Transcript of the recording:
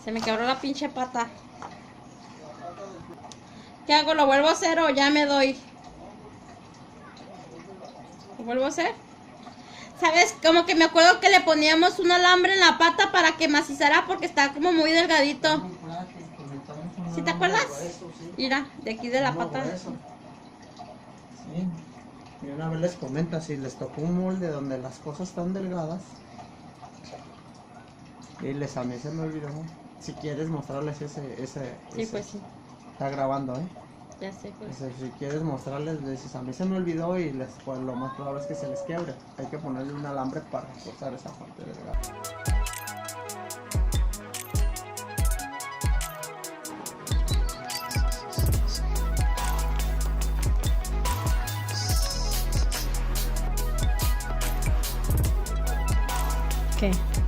Se me quebró la pinche pata. ¿Qué hago? ¿Lo vuelvo a hacer o ya me doy? ¿Lo vuelvo a hacer? ¿Sabes? Como que me acuerdo que le poníamos un alambre en la pata para que macizara porque está como muy delgadito. ¿Sí te acuerdas? Mira, de aquí de la pata. Sí. Y una vez les comenta, si les tocó un molde donde las cosas están delgadas, y a mí se me olvidó. Si quieres mostrarles ese. Sí, pues sí. Está grabando, Ya sé, pues. Si quieres mostrarles, dices, a mí se me olvidó y pues, lo más probable es que se les quiebre. Hay que ponerle un alambre para reforzar esa parte delgada. ¿Qué?